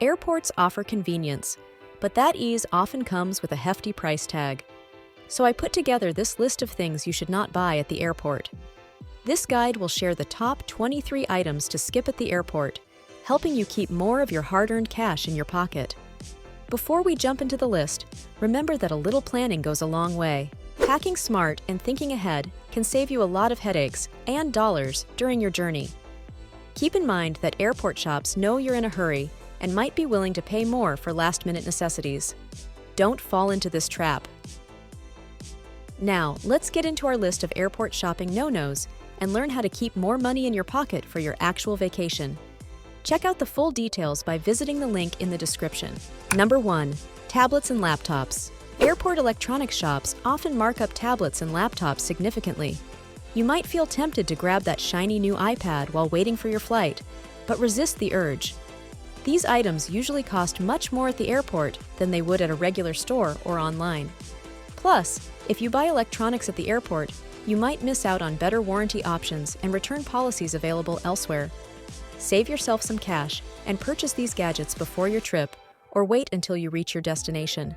Airports offer convenience, but that ease often comes with a hefty price tag. So I put together this list of things you should not buy at the airport. This guide will share the top 23 items to skip at the airport, helping you keep more of your hard-earned cash in your pocket. Before we jump into the list, remember that a little planning goes a long way. Packing smart and thinking ahead can save you a lot of headaches and dollars during your journey. Keep in mind that airport shops know you're in a hurry and might be willing to pay more for last-minute necessities. Don't fall into this trap. Now, let's get into our list of airport shopping no-nos and learn how to keep more money in your pocket for your actual vacation. Check out the full details by visiting the link in the description. Number 1. Tablets and laptops. Airport electronics shops often mark up tablets and laptops significantly. You might feel tempted to grab that shiny new iPad while waiting for your flight, but resist the urge. These items usually cost much more at the airport than they would at a regular store or online. Plus, if you buy electronics at the airport, you might miss out on better warranty options and return policies available elsewhere. Save yourself some cash and purchase these gadgets before your trip, or wait until you reach your destination.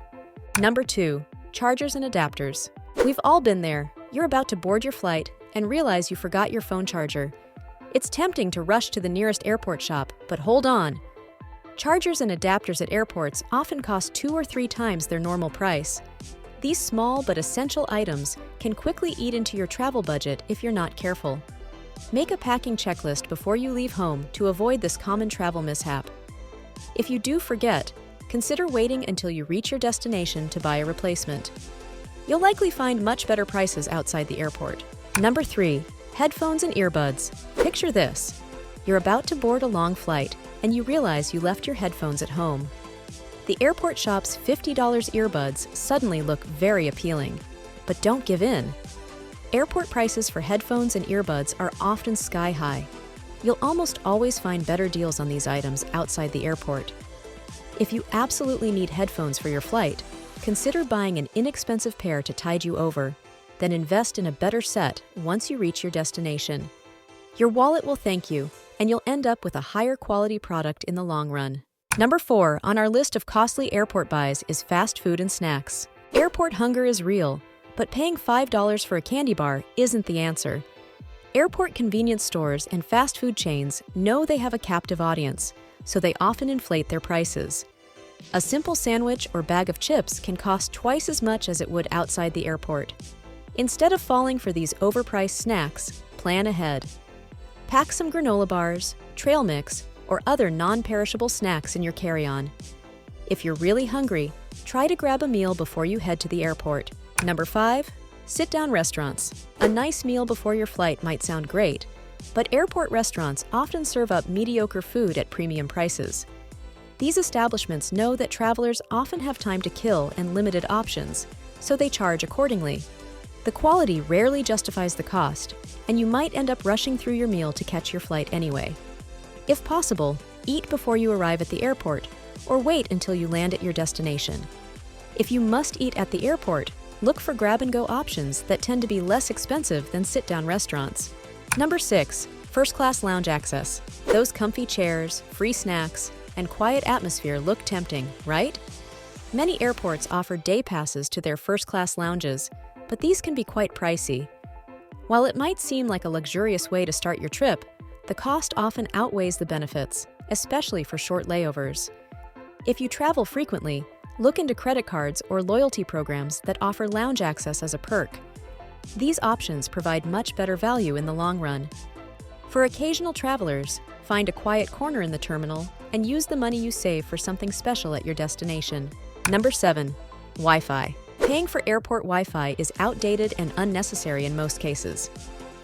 Number 2. Chargers and adapters. We've all been there. You're about to board your flight and realize you forgot your phone charger. It's tempting to rush to the nearest airport shop, but hold on. Chargers and adapters at airports often cost 2 or 3 times their normal price. These small but essential items can quickly eat into your travel budget if you're not careful. Make a packing checklist before you leave home to avoid this common travel mishap. If you do forget, consider waiting until you reach your destination to buy a replacement. You'll likely find much better prices outside the airport. Number 3. Headphones and earbuds. Picture this. You're about to board a long flight, and you realize you left your headphones at home. The airport shop's $50 earbuds suddenly look very appealing. But don't give in. Airport prices for headphones and earbuds are often sky high. You'll almost always find better deals on these items outside the airport. If you absolutely need headphones for your flight, consider buying an inexpensive pair to tide you over, then invest in a better set once you reach your destination. Your wallet will thank you, and you'll end up with a higher quality product in the long run. Number 4 on our list of costly airport buys is fast food and snacks. Airport hunger is real, but paying $5 for a candy bar isn't the answer. Airport convenience stores and fast food chains know they have a captive audience, so they often inflate their prices. A simple sandwich or bag of chips can cost twice as much as it would outside the airport. Instead of falling for these overpriced snacks, plan ahead. Pack some granola bars, trail mix, or other non-perishable snacks in your carry-on. If you're really hungry, try to grab a meal before you head to the airport. Number 5. Sit-down restaurants. A nice meal before your flight might sound great, but airport restaurants often serve up mediocre food at premium prices. These establishments know that travelers often have time to kill and limited options, so they charge accordingly. The quality rarely justifies the cost, and you might end up rushing through your meal to catch your flight anyway. If possible, eat before you arrive at the airport, or wait until you land at your destination. If you must eat at the airport, look for grab-and-go options that tend to be less expensive than sit-down restaurants. Number 6. First-class lounge access. Those comfy chairs, free snacks, and quiet atmosphere look tempting, right? Many airports offer day passes to their first-class lounges, but these can be quite pricey. While it might seem like a luxurious way to start your trip, the cost often outweighs the benefits, especially for short layovers. If you travel frequently, look into credit cards or loyalty programs that offer lounge access as a perk. These options provide much better value in the long run. For occasional travelers, find a quiet corner in the terminal and use the money you save for something special at your destination. Number 7. Wi-Fi. Paying for airport Wi-Fi is outdated and unnecessary in most cases.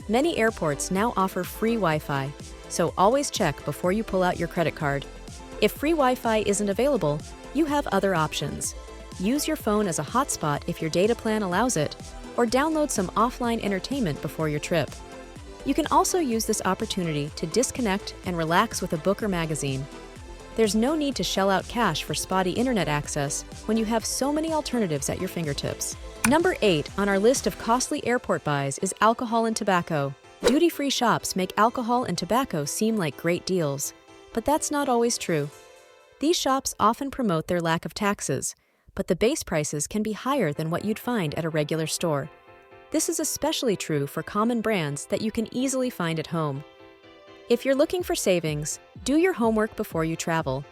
Many airports now offer free Wi-Fi, so always check before you pull out your credit card. If free Wi-Fi isn't available, you have other options. Use your phone as a hotspot if your data plan allows it, or download some offline entertainment before your trip. You can also use this opportunity to disconnect and relax with a book or magazine. There's no need to shell out cash for spotty internet access when you have so many alternatives at your fingertips. Number 8 on our list of costly airport buys is alcohol and tobacco. Duty-free shops make alcohol and tobacco seem like great deals, but that's not always true. These shops often promote their lack of taxes, but the base prices can be higher than what you'd find at a regular store. This is especially true for common brands that you can easily find at home. If you're looking for savings, do your homework before you travel.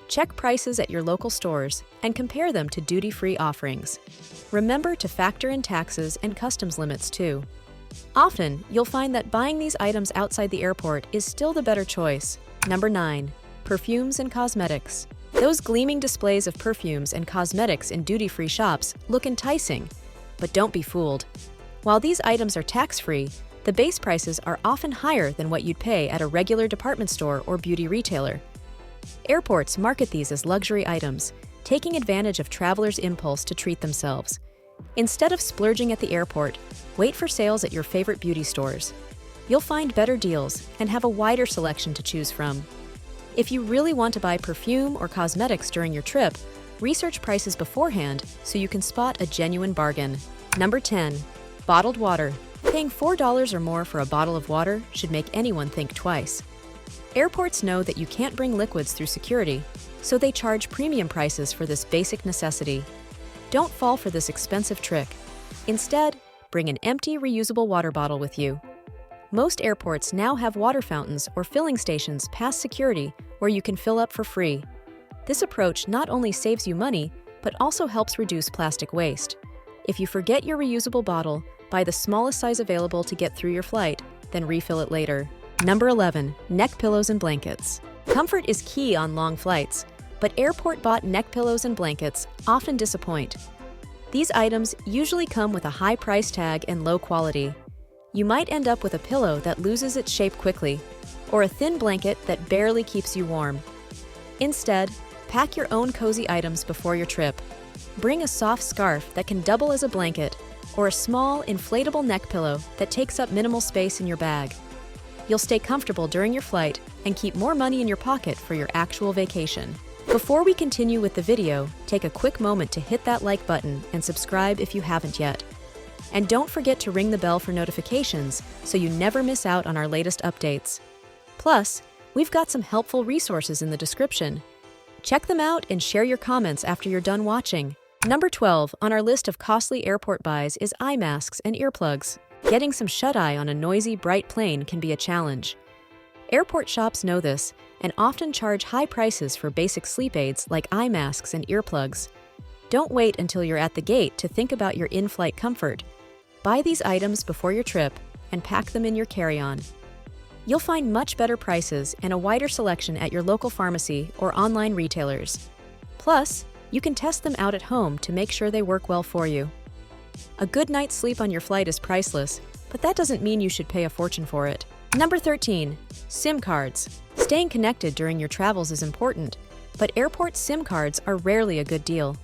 Check prices at your local stores and compare them to duty-free offerings. Remember to factor in taxes and customs limits too. Often, you'll find that buying these items outside the airport is still the better choice. Number 9. Perfumes and cosmetics. Those gleaming displays of perfumes and cosmetics in duty-free shops look enticing, but don't be fooled. While these items are tax-free, the base prices are often higher than what you'd pay at a regular department store or beauty retailer. Airports market these as luxury items, taking advantage of travelers' impulse to treat themselves. Instead of splurging at the airport, wait for sales at your favorite beauty stores. You'll find better deals and have a wider selection to choose from. If you really want to buy perfume or cosmetics during your trip, research prices beforehand so you can spot a genuine bargain. Number 10. Bottled water. Paying $4 or more for a bottle of water should make anyone think twice. Airports know that you can't bring liquids through security, so they charge premium prices for this basic necessity. Don't fall for this expensive trick. Instead, bring an empty, reusable water bottle with you. Most airports now have water fountains or filling stations past security where you can fill up for free. This approach not only saves you money, but also helps reduce plastic waste. If you forget your reusable bottle, buy the smallest size available to get through your flight, then refill it later. Number 11. Neck pillows and blankets. Comfort is key on long flights, but airport-bought neck pillows and blankets often disappoint. These items usually come with a high price tag and low quality. You might end up with a pillow that loses its shape quickly, or a thin blanket that barely keeps you warm. Instead, pack your own cozy items before your trip. Bring a soft scarf that can double as a blanket, or a small, inflatable neck pillow that takes up minimal space in your bag. You'll stay comfortable during your flight and keep more money in your pocket for your actual vacation. Before we continue with the video, take a quick moment to hit that like button and subscribe if you haven't yet. And don't forget to ring the bell for notifications so you never miss out on our latest updates. Plus, we've got some helpful resources in the description. Check them out and share your comments after you're done watching. Number 12 on our list of costly airport buys is eye masks and earplugs. Getting some shut-eye on a noisy, bright plane can be a challenge. Airport shops know this and often charge high prices for basic sleep aids like eye masks and earplugs. Don't wait until you're at the gate to think about your in-flight comfort. Buy these items before your trip and pack them in your carry-on. You'll find much better prices and a wider selection at your local pharmacy or online retailers. Plus, you can test them out at home to make sure they work well for you. A good night's sleep on your flight is priceless, but that doesn't mean you should pay a fortune for it. Number 13. SIM cards. Staying connected during your travels is important, but airport SIM cards are rarely a good deal.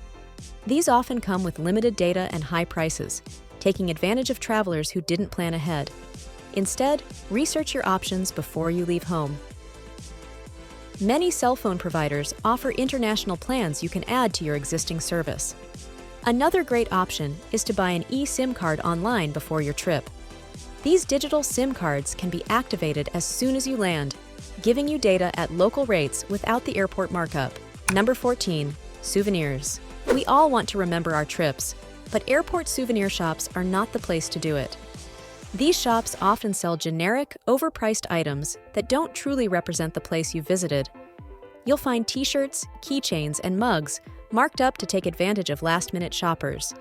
These often come with limited data and high prices, taking advantage of travelers who didn't plan ahead. Instead, research your options before you leave home. Many cell phone providers offer international plans you can add to your existing service. Another great option is to buy an eSIM card online before your trip. These digital SIM cards can be activated as soon as you land, giving you data at local rates without the airport markup. Number 14. Souvenirs. We all want to remember our trips, but airport souvenir shops are not the place to do it. These shops often sell generic, overpriced items that don't truly represent the place you visited. You'll find t-shirts, keychains, and mugs marked up to take advantage of last-minute shoppers.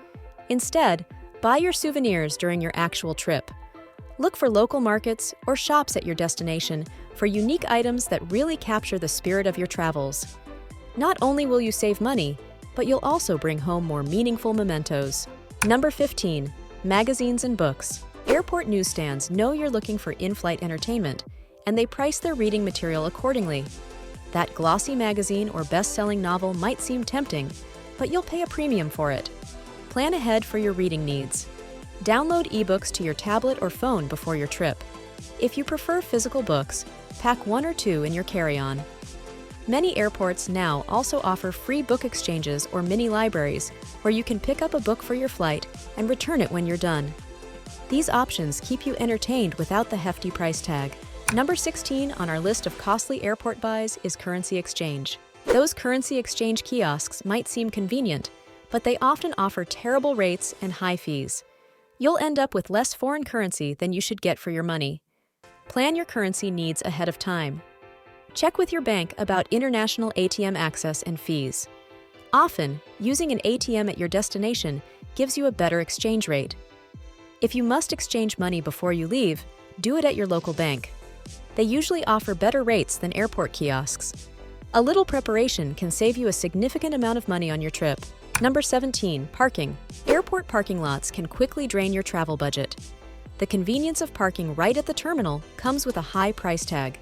Instead, buy your souvenirs during your actual trip. Look for local markets or shops at your destination for unique items that really capture the spirit of your travels. Not only will you save money, but you'll also bring home more meaningful mementos. Number 15. Magazines and books. Airport newsstands know you're looking for in-flight entertainment, and they price their reading material accordingly. That glossy magazine or best-selling novel might seem tempting, but you'll pay a premium for it. Plan ahead for your reading needs. Download ebooks to your tablet or phone before your trip. If you prefer physical books, pack 1 or 2 in your carry-on. Many airports now also offer free book exchanges or mini libraries where you can pick up a book for your flight and return it when you're done. These options keep you entertained without the hefty price tag. Number 16 on our list of costly airport buys is currency exchange. Those currency exchange kiosks might seem convenient, but they often offer terrible rates and high fees. You'll end up with less foreign currency than you should get for your money. Plan your currency needs ahead of time. Check with your bank about international ATM access and fees. Often, using an ATM at your destination gives you a better exchange rate. If you must exchange money before you leave, do it at your local bank. They usually offer better rates than airport kiosks. A little preparation can save you a significant amount of money on your trip. Number 17, parking. Airport parking lots can quickly drain your travel budget. The convenience of parking right at the terminal comes with a high price tag.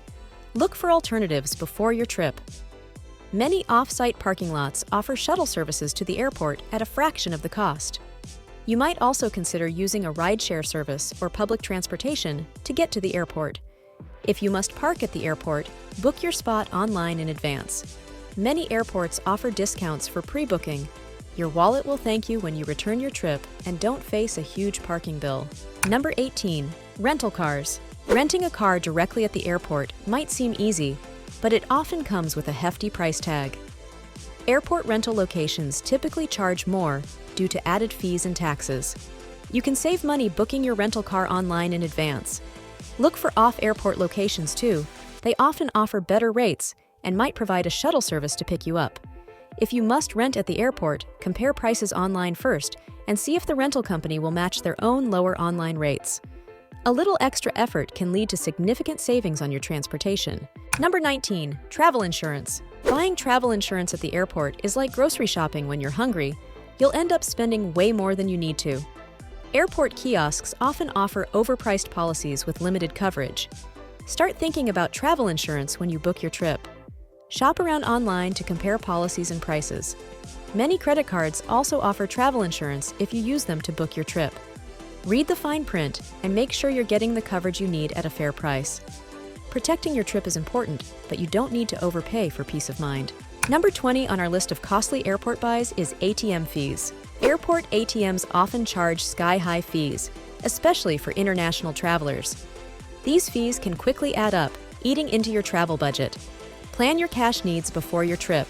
Look for alternatives before your trip. Many off-site parking lots offer shuttle services to the airport at a fraction of the cost. You might also consider using a rideshare service or public transportation to get to the airport. If you must park at the airport, book your spot online in advance. Many airports offer discounts for pre-booking. Your wallet will thank you when you return your trip and don't face a huge parking bill. Number 18, rental cars. Renting a car directly at the airport might seem easy, but it often comes with a hefty price tag. Airport rental locations typically charge more due to added fees and taxes. You can save money booking your rental car online in advance. Look for off-airport locations too. They often offer better rates and might provide a shuttle service to pick you up. If you must rent at the airport, compare prices online first and see if the rental company will match their own lower online rates. A little extra effort can lead to significant savings on your transportation. Number 19, travel insurance. Buying travel insurance at the airport is like grocery shopping when you're hungry. You'll end up spending way more than you need to. Airport kiosks often offer overpriced policies with limited coverage. Start thinking about travel insurance when you book your trip. Shop around online to compare policies and prices. Many credit cards also offer travel insurance if you use them to book your trip. Read the fine print and make sure you're getting the coverage you need at a fair price. Protecting your trip is important, but you don't need to overpay for peace of mind. Number 20 on our list of costly airport buys is ATM fees. Airport ATMs often charge sky-high fees, especially for international travelers. These fees can quickly add up, eating into your travel budget. Plan your cash needs before your trip.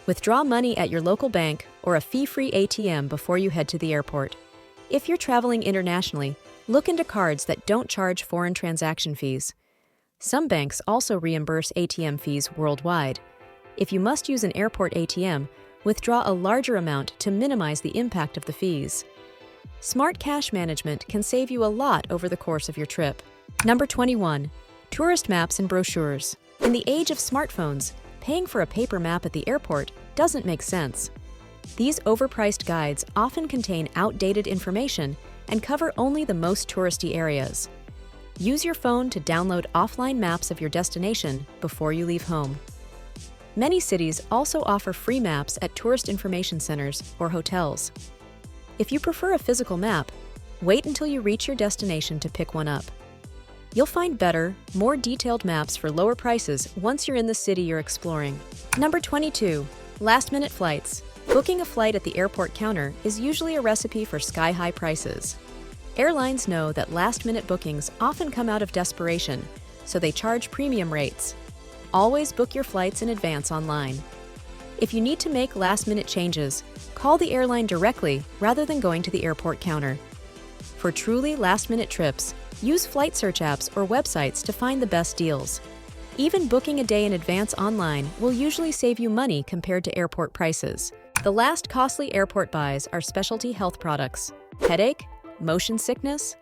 Withdraw money at your local bank or a fee-free ATM before you head to the airport. If you're traveling internationally, look into cards that don't charge foreign transaction fees. Some banks also reimburse ATM fees worldwide. If you must use an airport ATM, withdraw a larger amount to minimize the impact of the fees. Smart cash management can save you a lot over the course of your trip. Number 21, tourist maps and brochures. In the age of smartphones, paying for a paper map at the airport doesn't make sense. These overpriced guides often contain outdated information and cover only the most touristy areas. Use your phone to download offline maps of your destination before you leave home. Many cities also offer free maps at tourist information centers or hotels. If you prefer a physical map, wait until you reach your destination to pick one up. You'll find better, more detailed maps for lower prices once you're in the city you're exploring. Number 22, last-minute flights. Booking a flight at the airport counter is usually a recipe for sky-high prices. Airlines know that last-minute bookings often come out of desperation, so they charge premium rates. Always book your flights in advance online. If you need to make last-minute changes, call the airline directly rather than going to the airport counter. For truly last-minute trips, use flight search apps or websites to find the best deals. Even booking a day in advance online will usually save you money compared to airport prices. The last costly airport buys are specialty health products. Headache? Motion sickness?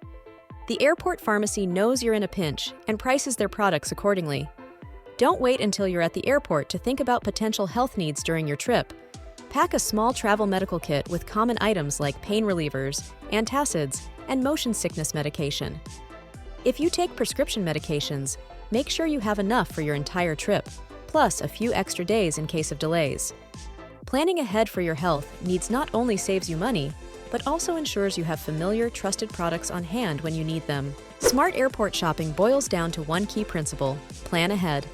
The airport pharmacy knows you're in a pinch and prices their products accordingly. Don't wait until you're at the airport to think about potential health needs during your trip. Pack a small travel medical kit with common items like pain relievers, antacids, and motion sickness medication. If you take prescription medications, make sure you have enough for your entire trip, plus a few extra days in case of delays. Planning ahead for your health needs not only saves you money, but also ensures you have familiar, trusted products on hand when you need them. Smart airport shopping boils down to one key principle: plan ahead.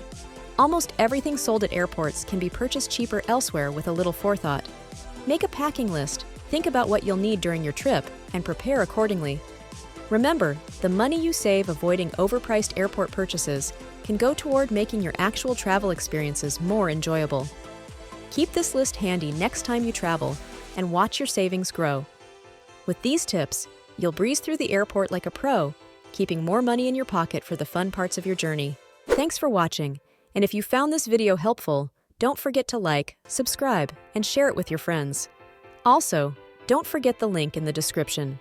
Almost everything sold at airports can be purchased cheaper elsewhere with a little forethought. Make a packing list, think about what you'll need during your trip, and prepare accordingly. Remember, the money you save avoiding overpriced airport purchases can go toward making your actual travel experiences more enjoyable. Keep this list handy next time you travel and watch your savings grow. With these tips, you'll breeze through the airport like a pro, keeping more money in your pocket for the fun parts of your journey. Thanks for watching, and if you found this video helpful, don't forget to like, subscribe, and share it with your friends. Also, don't forget the link in the description.